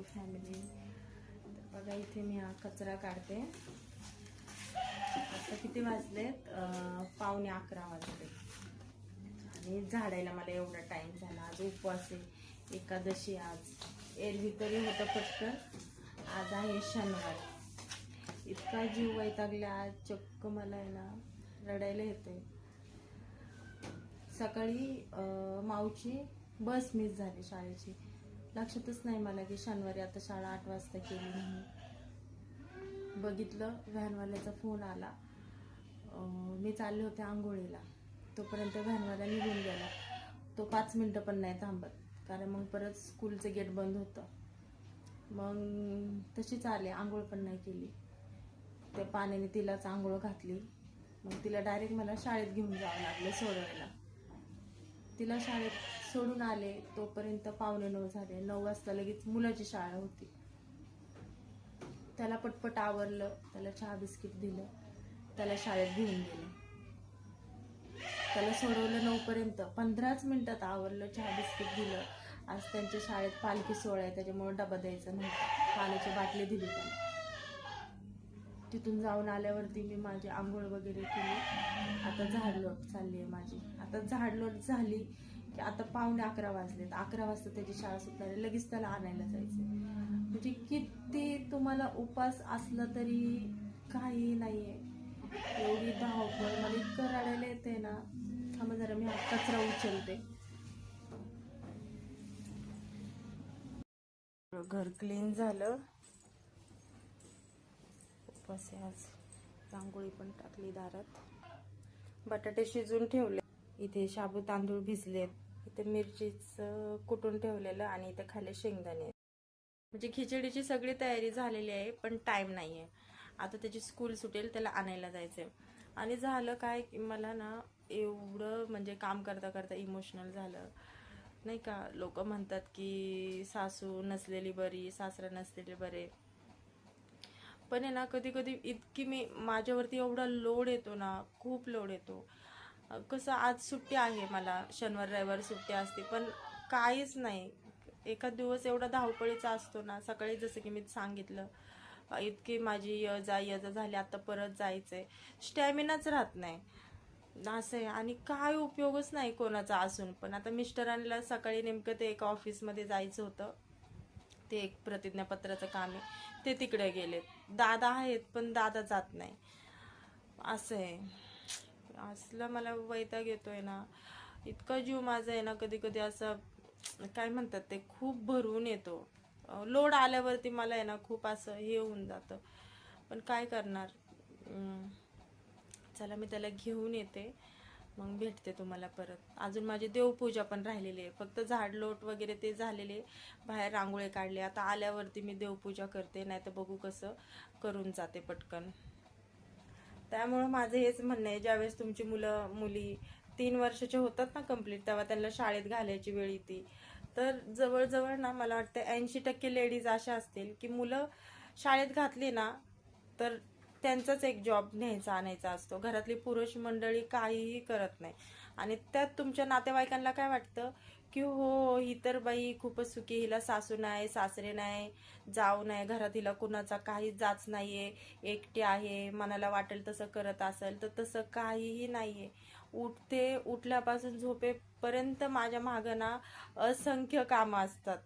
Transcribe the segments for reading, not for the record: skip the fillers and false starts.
To family. तर बघा इथे मी हा कचरा काढते. आता किती वाजलेत? 11:15 वाजले आणि झाडायला मला एवढा टाइम झाला. आज उपवास आहे, एकादशी. आज एरवी तरी होतं पटकन, आज आहे शनिवार. इतका जीव वैतागला आज, चक्क मला आहे ना रडायला येते. सकाळी माऊची बस मिस झाली शाळेची. लक्षातच नाही मला की शनिवारी आता शाळा 8 वाजता केली म्हणून. बघितलं व्हॅनवाल्याचा फोन आला. मी चालले होते आंघोळीला, तोपर्यंत व्हॅनवाला निघून गेला. तो 5 मिनटं पण नाही थांबत, कारण मग परत स्कूलचं गेट बंद होतं. मग तशीच आले, आंघोळ पण नाही केली. त्या पाण्याने तिलाच आंघोळ घातली. मग तिला डायरेक्ट मला शाळेत घेऊन जावं लागलं सोडवायला. तिला शाळेत सोडून आले तोपर्यंत 8:45 झाले. 9 वाजता लगेच मुलाची शाळा होती. त्याला पटपट आवरलं, त्याला चहा बिस्किट दिलं, त्याला शाळेत घेऊन गेले. त्याला सोडवलं 9 पर्यंत. 15च मिनिटात आवरलं, चहा बिस्किट दिलं. आज त्यांच्या शाळेत पालखी सोहळा आहे, त्याच्यामुळे डबा द्यायचा नव्हता. पाण्याची बाटली दिली त्याला. तिथून जाऊन आल्यावरती मी माझी आंघोळ वगैरे केली. आता झाडलोट चालली आहे माझी. आता झाडलोट झाली की आता 11:15 वाजलेत. 11 वाजता त्याची शाळा सुटणार आहे, लगेच त्याला आणायला जायचं. म्हणजे किती तुम्हाला उपास असला तरी काही नाहीये, एवढी धावपळ. मला इतकं रडायला येते ना. थांबा जरा, मी हा कचरा उचलते. घर क्लीन झालं. उपवास आहे आज. रांगोळी पण टाकली दारात. बटाटे शिजून ठेवले. इथे शाबू तांदूळ भिजलेत. इथे मिरचीचं कुटून ठेवलेलं आणि इथे खाली शेंगदाणे. म्हणजे खिचडीची सगळी तयारी झालेली आहे, पण टाइम नाही आहे. आता त्याची स्कूल सुटेल, त्याला आणायला जायचंय. आणि झालं काय, मला ना एवढं म्हणजे काम करता करता इमोशनल झालं नाही का. लोक म्हणतात की सासू नसलेली बरी, सासरा नसलेले बरे. पण आहे ना, कधी कधी इतकी माझ्यावरती एवढा लोड येतो ना, खूप लोड येतो. कसं आज सुट्टी आहे मला, शनिवार रविवार सुट्टी असते, पण काहीच नाही. एखाद दिवस एवढा धावपळीचा असतो ना. सकाळी जसं की मी सांगितलं, इतकी माझी ये जा झाली, आता परत जायचंय, स्टॅमिनाच राहत नाही असं आहे. आणि काय उपयोगच नाही कोणाचा असून पण. आता मिस्टरांना सकाळी नेमकं ते एका ऑफिसमध्ये जायचं होतं, ते एक प्रतिज्ञापत्राचं काम आहे, ते तिकडे गेलेत. दादा आहेत पण दादा जात नाही असं आहे. असलं मला वैताग येतोय ना. इतका जीव माझा आहे ना, कधी कधी असं काय म्हणतात ते, खूप भरून येतो. लोड आल्यावरती मला आहे ना खूप असं हे होऊन जातं. पण काय करणार. चला मी त्याला घेऊन येते, मग भेटते तुम्हाला परत. अजून माझी देवपूजा पण राहिलेली आहे. फक्त झाडलोट वगैरे ते झालेले, बाहेर रांगोळी काढले. आता आल्यावरती मी देवपूजा करते, नाही तर बघू कसं करून जाते पटकन. त्यामुळं माझं हेच म्हणणं आहे, ज्यावेळेस तुमची मुली 3 वर्षाचे होतात ना कंप्लीट, तेव्हा त्यांना शाळेत घालायची वेळ येते. तर जवळजवळ ना मला वाटतं 80% लेडीज अशा असतील की मुलं शाळेत घातली ना तर त्यांचाच एक जॉब न्यायचा आणायचा असतो. घरातली पुरुष मंडळी काहीही करत नाही. आणि त्यात तुमच्या नातेवाईकांना काय वाटतं की हो, ही तर बाई खूपच सुखी, हिला सासू नाही, सासरे नाही, जाऊ नाही, घरात हिला कुणाचा काही जाच नाहीये, एकटी आहे, मनाला वाटेल तसं करत असेल. तर तसं काहीही नाहीये. उठल्यापासून झोपेपर्यंत माझ्या मागं ना असंख्य कामं असतात.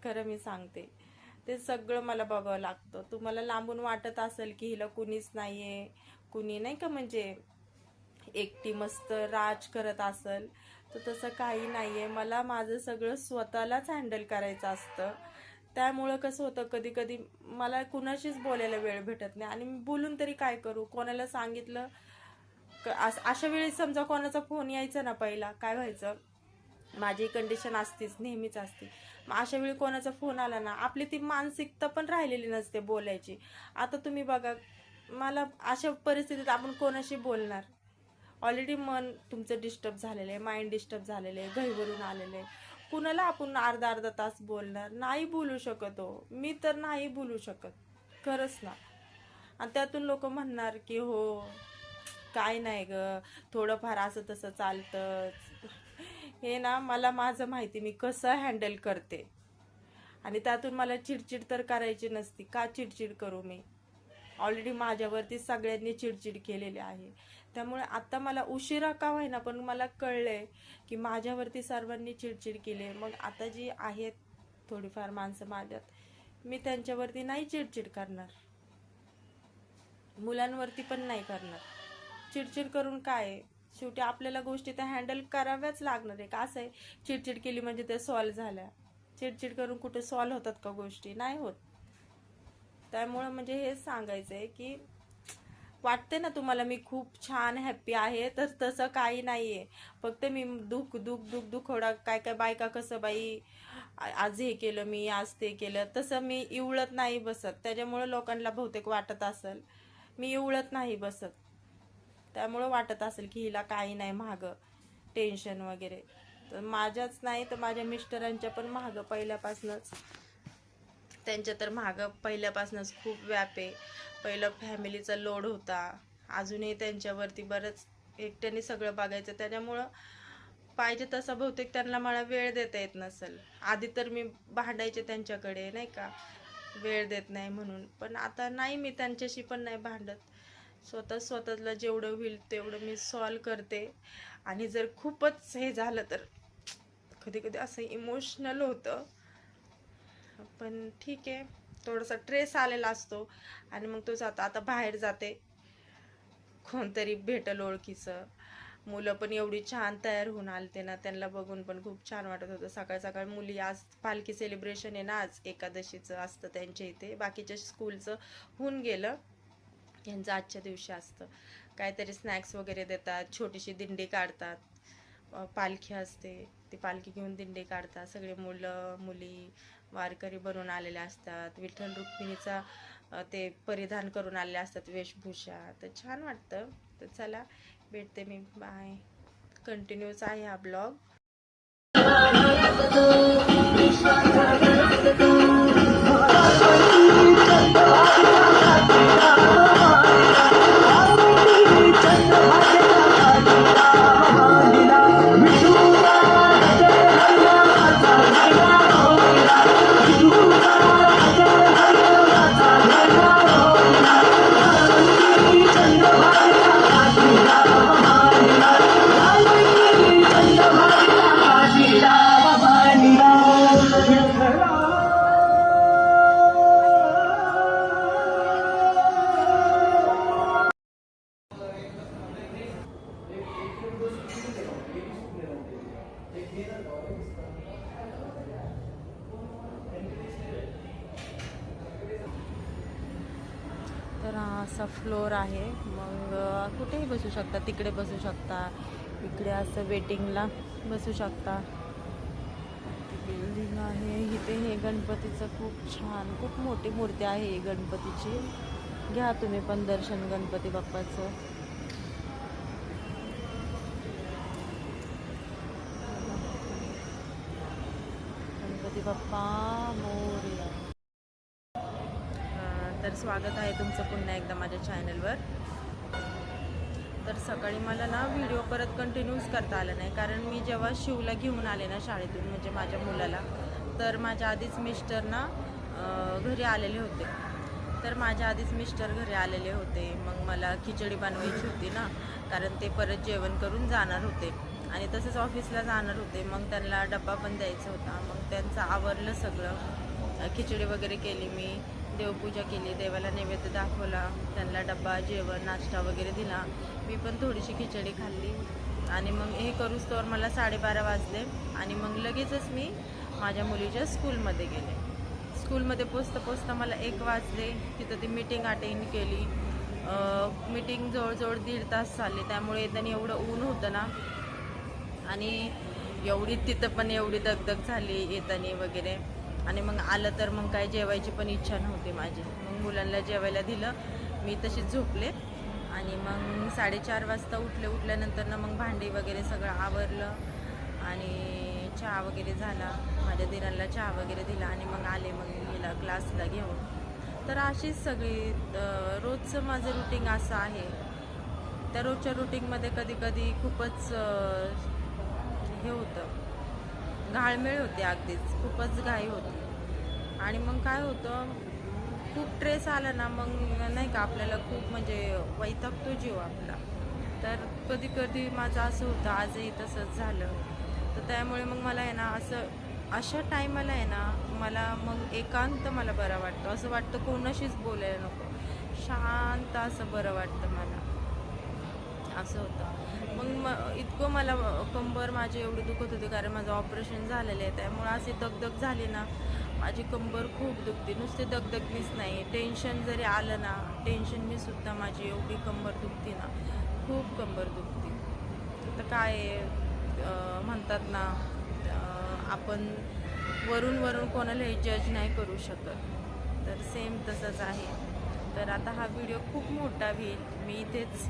खरं मी सांगते, ते सगळं मला बघावं लागतं. तुम्हाला लांबून वाटत असेल की हिला कुणीच नाहीये, कुणी नाही का, म्हणजे एकटी मस्त राज करत असेल, तर तसं काही नाहीये. मला माझं सगळं स्वतःलाच हँडल करायचं असतं. त्यामुळं कसं होतं, कधी कधी मला कुणाशीच बोलायला वेळ भेटत नाही. आणि मी बोलून तरी काय करू, कोणाला सांगितलं. अशा वेळी समजा कोणाचा फोन यायचा ना, पहिला काय व्हायचं, माझी कंडिशन असतीच, नेहमीच असते. मग अशा वेळी कोणाचा फोन आला ना, आपली ती मानसिकता पण राहिलेली नसते बोलायची. आता तुम्ही बघा, मला अशा परिस्थितीत आपण कोणाशी बोलणार. ऑलरेडी मन तुमचं डिस्टर्ब झालेलं आहे, माइंड डिस्टर्ब झालेलं आहे, घरीवरून आलेलं आहे. कुणाला आपण अर्धा तास बोलणार, नाही बोलू शकत हो. मी तर नाही बोलू शकत, खरंच ना. आणि त्यातून लोक म्हणणार की हो काय नाही ग, थोडंफार असं तसं चालतं. हे ना मला माझं माहिती, मी कसं हँडल करते. आणि त्यातून मला चिडचिड तर करायची नसती. का चिडचिड करू मी? ऑलरेडी माझ्यावरती सगळ्यांनी चिडचिड केलेली आहे. त्यामुळे आता मला उशिरा का होईना पण मला कळलंय की माझ्यावरती सर्वांनी चिडचिड केली. मग आता जी आहेत थोडीफार माणसं माझ्यात, मी त्यांच्यावरती नाही चिडचिड करणार, मुलांवरती पण नाही करणार. चिडचिड करून काय? शेवटी आपल्याला गोष्टी त्या हँडल कराव्याच लागणार आहे. का असं आहे चिडचिड केली म्हणजे ते सॉल्व्ह झाल्या? चिडचिड करून कुठे सॉल्व्ह होतात का गोष्टी? नाही होत. त्यामुळं म्हणजे हेच सांगायचं आहे की वाटते ना तुम्हाला मी खूप छान हॅप्पी आहे, तर तसं काही नाही आहे. फक्त मी दुखवडा काय काय बायका कसं बाई आज हे केलं मी, आज ते केलं, तसं मी इवळत नाही बसत. त्याच्यामुळं लोकांना बहुतेक वाटत असेल मी इवळत नाही बसत. त्यामुळं वाटत असेल की हिला काही नाही मागं टेन्शन वगैरे. तर माझ्याच नाही तर माझ्या मिस्टरांच्या पण मागं पहिल्यापासूनच, त्यांच्या तर मागं पहिल्यापासूनच खूप व्याप आहे. पहिलं फॅमिलीचा लोड होता, अजूनही त्यांच्यावरती बरंच एकट्याने सगळं बघायचं. त्याच्यामुळं पाहिजे तसा बहुतेक त्यांना मला वेळ देता येत नसेल. आधी तर मी भांडायचे त्यांच्याकडे नाही का, वेळ देत नाही म्हणून. पण आता नाही, मी त्यांच्याशी पण नाही भांडत. स्वतःला जेवढं होईल तेवढं मी सॉल्व करते. आणि जर खूपच हे झालं तर कधी कधी असं इमोशनल होतं, पण ठीक आहे, थोडासा ट्रेस आलेला असतो. आणि मग तो जातो. आता बाहेर जाते, कोणतरी भेटल ओळखीचं. मुलं पण एवढी छान तयार होऊन आलते ना, त्यांना बघून पण खूप छान वाटत होतं. सकाळ सकाळ मुली, आज पालखी सेलिब्रेशन आहे ना, आज एकादशीचं असतं त्यांच्या इथे. बाकीच्या स्कूलचं होऊन गेलं, यांचं आजच्या दिवशी असतं. काहीतरी स्नॅक्स वगैरे देतात, छोटीशी दिंडी काढतात, पालखी असते, ती पालखी घेऊन दिंडी काढतात. सगळे मुलं मुली वारकरी बनून आलेले असतात. विठ्ठल रुक्मिणीचा ते परिधान करून आलेले असतात वेशभूषा. तर छान वाटतं. तर चला भेटते मी, बाय. कंटिन्यूच आहे हा ब्लॉग. तर हा असा फ्लोर आहे. मग कुठेही बसू शकता, तिकडे बसू शकता, इकडे असं वेटिंगला बसू शकता. बिल्डिंग आहे इथे. हे गणपतीचं खूप छान, खूप मोठी मूर्ती आहे ही गणपतीची. घ्या तुम्ही पण दर्शन गणपती बाप्पाचं. गणपती बाप्पा मोरया. तर स्वागत आहे तुमचं पुन्हा एकदा माझ्या चॅनलवर. तर सकाळी मला ना व्हिडिओ परत कंटिन्यूच करता आला नाही, कारण मी जेव्हा शिवला घेऊन आले ना शाळेतून, म्हणजे माझ्या मुलाला, तर माझ्या आधीच मिस्टर ना घरी आलेले होते. मग मला खिचडी बनवायची होती ना, कारण ते परत जेवण करून जाणार होते आणि तसंच ऑफिसला जाणार होते. मग त्यांना डब्बा पण द्यायचा होता. मग त्यांचं आवरलं सगळं, खिचडी वगैरे केली मी, देवपूजा केली, देवाला नैवेद्य दाखवला, त्यांना डब्बा, जेवण, नाश्ता वगैरे दिला. मी पण थोडीशी खिचडी खाल्ली आणि मग हे करूच तर मला 12:30 वाजले. आणि मग लगेचच मी माझ्या मुलीच्या स्कूलमध्ये गेले. स्कूलमध्ये पोचता मला 1 वाजले. तिथं ती मीटिंग अटेंड केली. मीटिंग जवळजवळ 1.5 तास चालली. त्यामुळे येताना एवढं ऊन होतं ना, आणि तिथं पण एवढी दगदग झाली येताना वगैरे. आणि मग आलं तर मग काय जेवायची पण इच्छा नव्हती माझी. मग मुलांना जेवायला दिलं, मी तशीच झोपले. आणि मग 4:30 वाजता उठल्यानंतर ना मग भांडी वगैरे सगळं आवरलं आणि चहा वगैरे झाला. माझ्या दिरांना चहा वगैरे दिला आणि मग आले मग हिला क्लासला घेऊन. तर अशीच सगळी रोजचं माझं रुटीन असं आहे. त्या रोजच्या रुटीनमध्ये कधी कधी खूपच हे होतं, घाळमेळ होते, अगदीच खूपच घाई होती. आणि मग काय होतं, खूप ट्रेस आला ना मग नाही का आपल्याला खूप म्हणजे वैतागतो जीव आपला. तर कधी कधी माझं असं होतं, आजही तसंच झालं. तर त्यामुळे मग मला आहे ना असं अशा टायमाला आहे ना मला मग एकांत मला बरं वाटतं. असं वाटतं कोणाशीच बोलायला नको. शांत असं बरं वाटतं मला. असं होतं. मग इतकं मला कंबर माझी एवढी दुखत होती, कारण माझं ऑपरेशन झालेलं आहे. त्यामुळे अशी दगदग झाली ना, माझी कंबर खूप दुखते. नुसते दगदगनीच नाही, टेन्शन जरी आलं ना, टेन्शननी सुद्धा माझी एवढी कंबर दुखते ना, खूप कंबर दुखते. तर काय आहे, म्हणतात ना, आपण वरून वरून कोणालाही जज नाही करू शकत. तर सेम तसंच आहे. तर आता हा व्हिडिओ खूप मोठा होईल, मी इथेच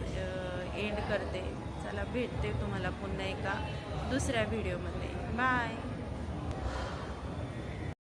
एंड करते. चला, भेटते तुम्हाला पुन्हा एका दुसऱ्या व्हिडिओमध्ये. बाय.